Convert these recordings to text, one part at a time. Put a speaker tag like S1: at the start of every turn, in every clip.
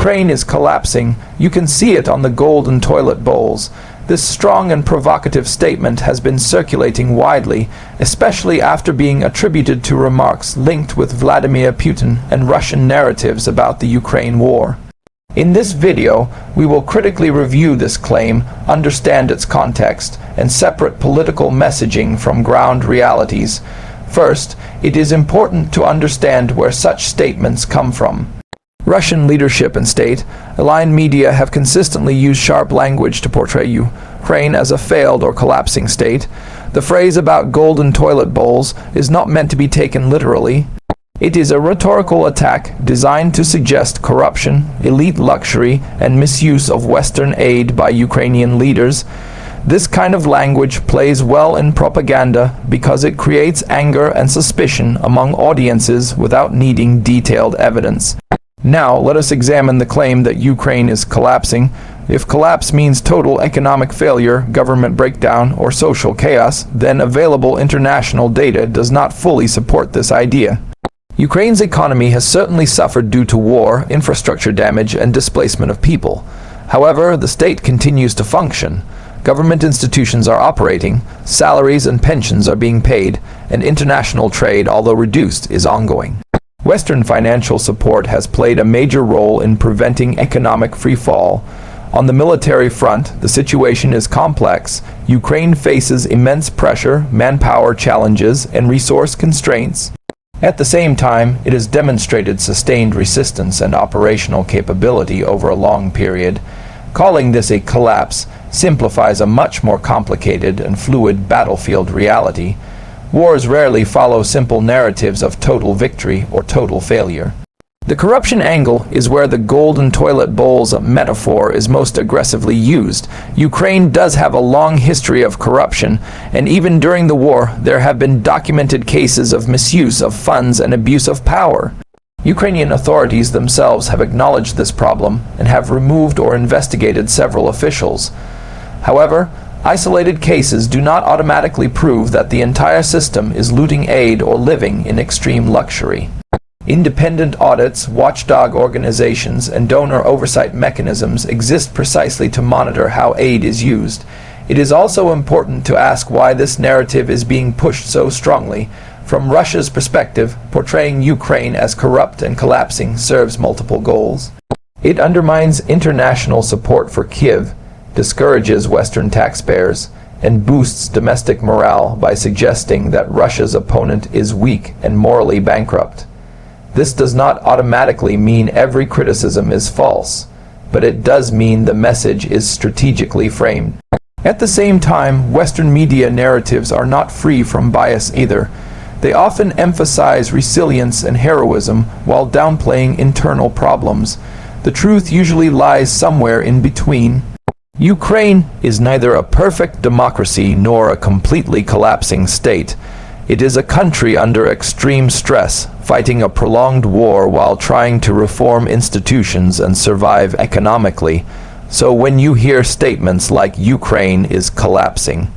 S1: Ukraine is collapsing, you can see it on the golden toilet bowls. This strong and provocative statement has been circulating widely, especially after being attributed to remarks linked with Vladimir Putin and Russian narratives about the Ukraine war. In this video, we will critically review this claim, understand its context, and separate political messaging from ground realities. First, it is important to understand where such statements come from. Russian leadership and state-aligned media have consistently used sharp language to portray Ukraine as a failed or collapsing state. The phrase about golden toilet bowls is not meant to be taken literally. It is a rhetorical attack designed to suggest corruption, elite luxury, and misuse of Western aid by Ukrainian leaders. This kind of language plays well in propaganda because it creates anger and suspicion among audiences without needing detailed evidence. Now, let us examine the claim that Ukraine is collapsing. If collapse means total economic failure, government breakdown, or social chaos, then available international data does not fully support this idea. Ukraine's economy has certainly suffered due to war, infrastructure damage, and displacement of people. However, the state continues to function. Government institutions are operating, salaries and pensions are being paid, and international trade, although reduced, is ongoing. Western financial support has played a major role in preventing economic freefall. On the military front, the situation is complex. Ukraine faces immense pressure, manpower challenges, and resource constraints. At the same time, it has demonstrated sustained resistance and operational capability over a long period. Calling this a collapse simplifies a much more complicated and fluid battlefield reality. Wars rarely follow simple narratives of total victory or total failure. The corruption angle is where the golden toilet bowls metaphor is most aggressively used. Ukraine does have a long history of corruption, and even during the war, there have been documented cases of misuse of funds and abuse of power. Ukrainian authorities themselves have acknowledged this problem and have removed or investigated several officials. However, isolated cases do not automatically prove that the entire system is looting aid or living in extreme luxury. Independent audits, watchdog organizations, and donor oversight mechanisms exist precisely to monitor how aid is used. It is also important to ask why this narrative is being pushed so strongly. From Russia's perspective, portraying Ukraine as corrupt and collapsing serves multiple goals. It undermines international support for Kyiv, discourages Western taxpayers, and boosts domestic morale by suggesting that Russia's opponent is weak and morally bankrupt. This does not automatically mean every criticism is false, but it does mean the message is strategically framed. At the same time, Western media narratives are not free from bias either. They often emphasize resilience and heroism while downplaying internal problems. The truth usually lies somewhere in between. Ukraine is neither a perfect democracy nor a completely collapsing state. It is a country under extreme stress, fighting a prolonged war while trying to reform institutions and survive economically. So when you hear statements like Ukraine is collapsing,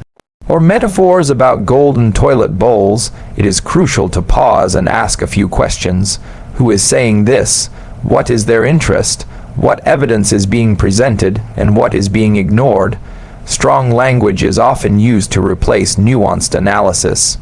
S1: or metaphors about golden toilet bowls, it is crucial to pause and ask a few questions. Who is saying this? What is their interest? What evidence is being presented and what is being ignored? Strong language is often used to replace nuanced analysis.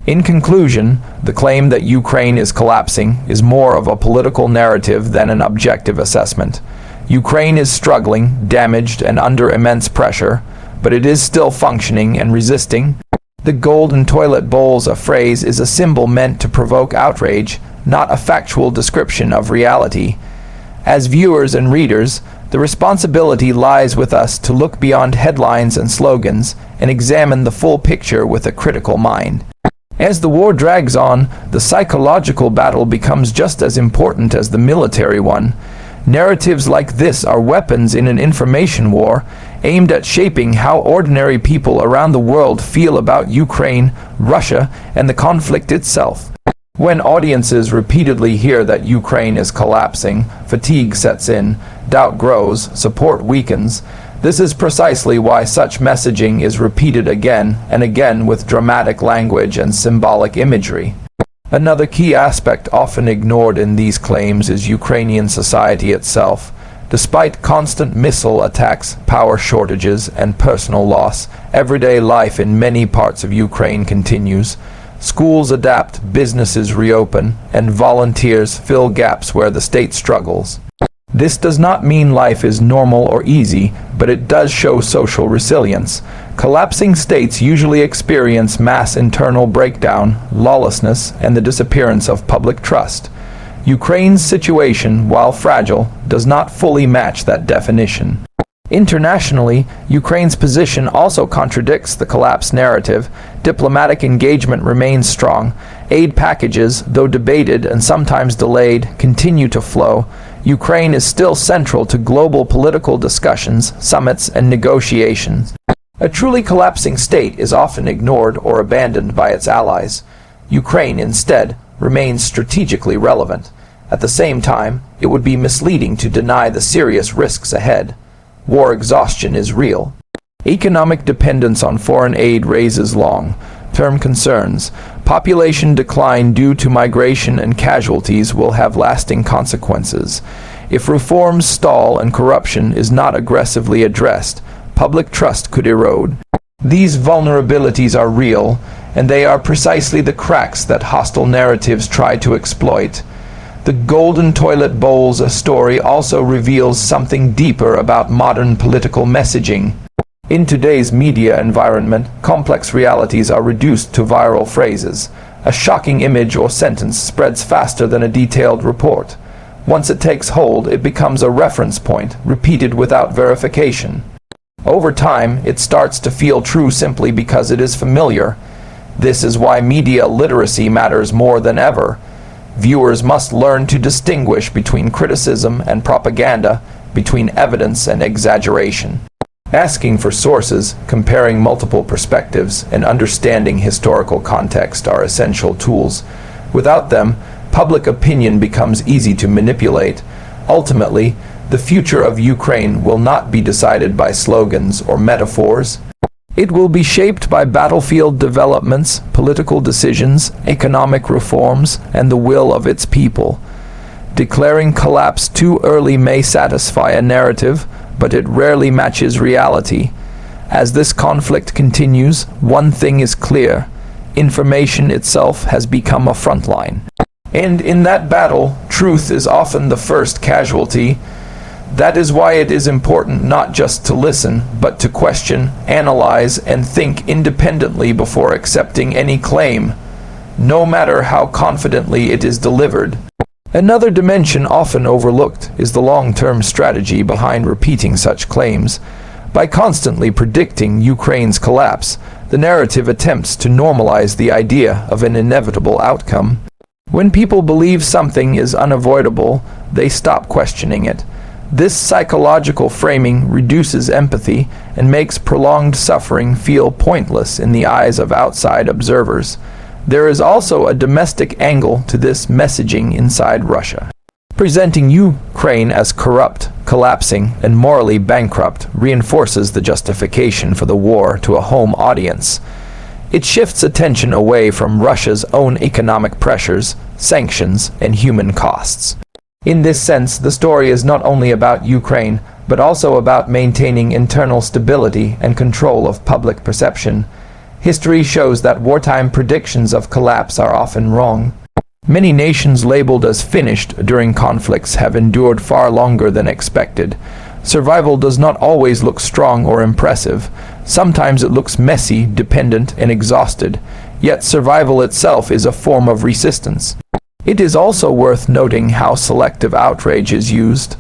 S1: In conclusion, the claim that Ukraine is collapsing is more of a political narrative than an objective assessment. Ukraine is struggling, damaged, and under immense pressure, but it is still functioning and resisting. The golden toilet bowls, a phrase, is a symbol meant to provoke outrage, not a factual description of reality. As viewers and readers, the responsibility lies with us to look beyond headlines and slogans and examine the full picture with a critical mind. As the war drags on, the psychological battle becomes just as important as the military one. Narratives like this are weapons in an information war, aimed at shaping how ordinary people around the world feel about Ukraine, Russia, and the conflict itself. When audiences repeatedly hear that Ukraine is collapsing, fatigue sets in, doubt grows, support weakens. This is precisely why such messaging is repeated again and again with dramatic language and symbolic imagery. Another key aspect often ignored in these claims is Ukrainian society itself. Despite constant missile attacks, power shortages, and personal loss, everyday life in many parts of Ukraine continues. Schools adapt, businesses reopen, and volunteers fill gaps where the state struggles. This does not mean life is normal or easy, but it does show social resilience. Collapsing states usually experience mass internal breakdown, lawlessness, and the disappearance of public trust. Ukraine's situation, while fragile, does not fully match that definition. Internationally, Ukraine's position also contradicts the collapse narrative. Diplomatic engagement remains strong. Aid packages, though debated and sometimes delayed, continue to flow. Ukraine is still central to global political discussions, summits, and negotiations. A truly collapsing state is often ignored or abandoned by its allies. Ukraine, instead, remains strategically relevant. At the same time, it would be misleading to deny the serious risks ahead. War exhaustion is real. Economic dependence on foreign aid raises long-term concerns. Population decline due to migration and casualties will have lasting consequences. If reforms stall and corruption is not aggressively addressed, public trust could erode. These vulnerabilities are real, and they are precisely the cracks that hostile narratives try to exploit. The Golden Toilet Bowl's story also reveals something deeper about modern political messaging. In today's media environment, complex realities are reduced to viral phrases. A shocking image or sentence spreads faster than a detailed report. Once it takes hold, it becomes a reference point, repeated without verification. Over time, it starts to feel true simply because it is familiar. This is why media literacy matters more than ever. Viewers must learn to distinguish between criticism and propaganda, between evidence and exaggeration. Asking for sources, comparing multiple perspectives, and understanding historical context are essential tools. Without them, public opinion becomes easy to manipulate. Ultimately, the future of Ukraine will not be decided by slogans or metaphors. It will be shaped by battlefield developments, political decisions, economic reforms, and the will of its people. Declaring collapse too early may satisfy a narrative, but it rarely matches reality. As this conflict continues, one thing is clear: information itself has become a front line. And in that battle, truth is often the first casualty. That is why it is important not just to listen, but to question, analyze, and think independently before accepting any claim, no matter how confidently it is delivered. Another dimension often overlooked is the long-term strategy behind repeating such claims. By constantly predicting Ukraine's collapse, the narrative attempts to normalize the idea of an inevitable outcome. When people believe something is unavoidable, they stop questioning it. This psychological framing reduces empathy and makes prolonged suffering feel pointless in the eyes of outside observers. There is also a domestic angle to this messaging inside Russia. Presenting Ukraine as corrupt, collapsing, and morally bankrupt reinforces the justification for the war to a home audience. It shifts attention away from Russia's own economic pressures, sanctions, and human costs. In this sense, the story is not only about Ukraine, but also about maintaining internal stability and control of public perception. History shows that wartime predictions of collapse are often wrong. Many nations labeled as finished during conflicts have endured far longer than expected. Survival does not always look strong or impressive. Sometimes it looks messy, dependent, and exhausted. Yet survival itself is a form of resistance. It is also worth noting how selective outrage is used.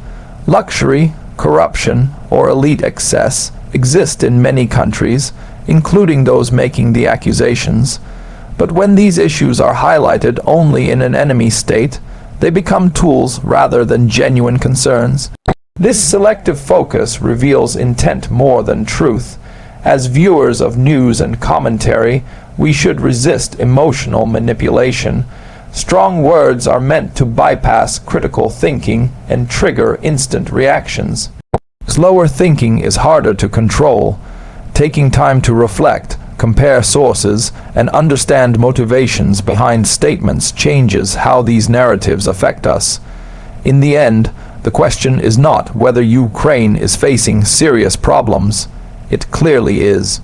S1: Luxury, corruption, or elite excess exist in many countries, including those making the accusations. But when these issues are highlighted only in an enemy state, they become tools rather than genuine concerns. This selective focus reveals intent more than truth. As viewers of news and commentary, we should resist emotional manipulation. Strong words are meant to bypass critical thinking and trigger instant reactions. Slower thinking is harder to control. Taking time to reflect, compare sources, and understand motivations behind statements changes how these narratives affect us. In the end, The question is not whether Ukraine is facing serious problems. It clearly is.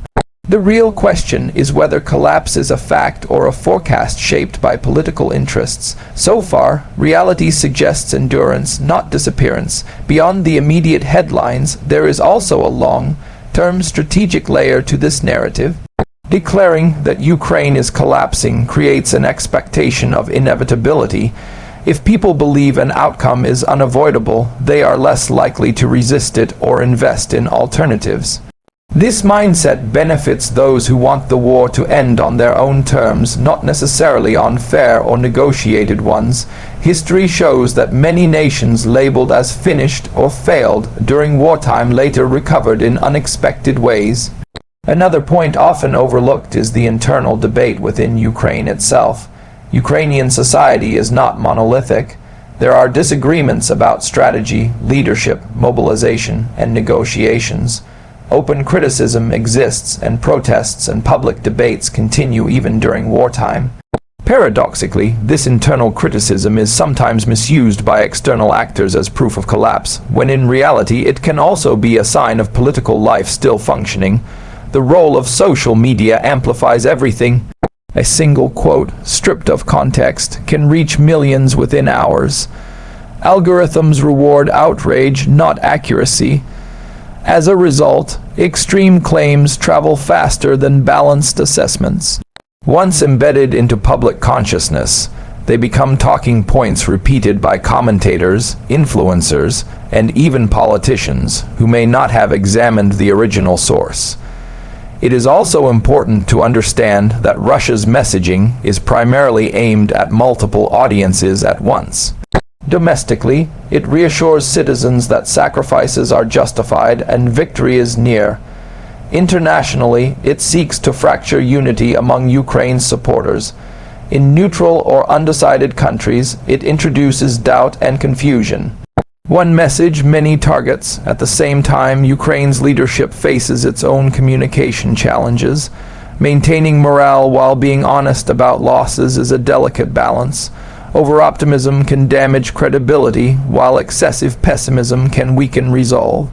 S1: The real question is whether collapse is a fact or a forecast shaped by political interests. So far, reality suggests endurance, not disappearance. Beyond the immediate headlines, there is also a long-term strategic layer to this narrative. Declaring that Ukraine is collapsing creates an expectation of inevitability. If people believe an outcome is unavoidable, they are less likely to resist it or invest in alternatives. This mindset benefits those who want the war to end on their own terms, not necessarily on fair or negotiated ones. History shows that many nations labeled as finished or failed during wartime later recovered in unexpected ways. Another point often overlooked is the internal debate within Ukraine itself. Ukrainian society is not monolithic. There are disagreements about strategy, leadership, mobilization, and negotiations. Open criticism exists, and protests and public debates continue even during wartime. Paradoxically, this internal criticism is sometimes misused by external actors as proof of collapse, when in reality it can also be a sign of political life still functioning. The role of social media amplifies everything. A single quote, stripped of context, can reach millions within hours. Algorithms reward outrage, not accuracy. As a result, extreme claims travel faster than balanced assessments. Once embedded into public consciousness, they become talking points repeated by commentators, influencers, and even politicians who may not have examined the original source. It is also important to understand that Russia's messaging is primarily aimed at multiple audiences at once. Domestically, it reassures citizens that sacrifices are justified and victory is near. Internationally, it seeks to fracture unity among Ukraine's supporters. In neutral or undecided countries, it introduces doubt and confusion. One message, many targets. At the same time, Ukraine's leadership faces its own communication challenges. Maintaining morale while being honest about losses is a delicate balance. Over-optimism can damage credibility, while excessive pessimism can weaken resolve.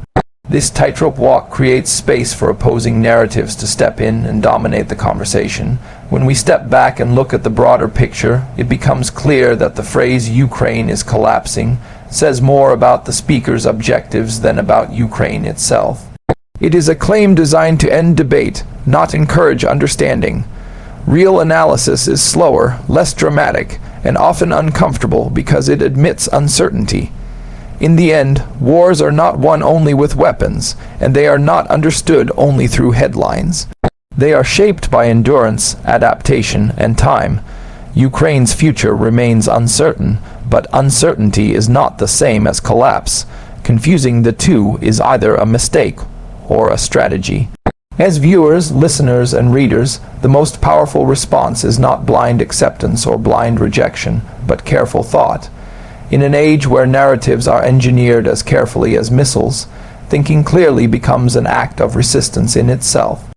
S1: This tightrope walk creates space for opposing narratives to step in and dominate the conversation. When we step back and look at the broader picture, it becomes clear that the phrase "Ukraine is collapsing" says more about the speaker's objectives than about Ukraine itself. It is a claim designed to end debate, not encourage understanding. Real analysis is slower, less dramatic, and often uncomfortable because it admits uncertainty. In the end, wars are not won only with weapons, and they are not understood only through headlines. They are shaped by endurance, adaptation, and time. Ukraine's future remains uncertain, but uncertainty is not the same as collapse. Confusing the two is either a mistake or a strategy. As viewers, listeners, and readers, the most powerful response is not blind acceptance or blind rejection, but careful thought. In an age where narratives are engineered as carefully as missiles, thinking clearly becomes an act of resistance in itself.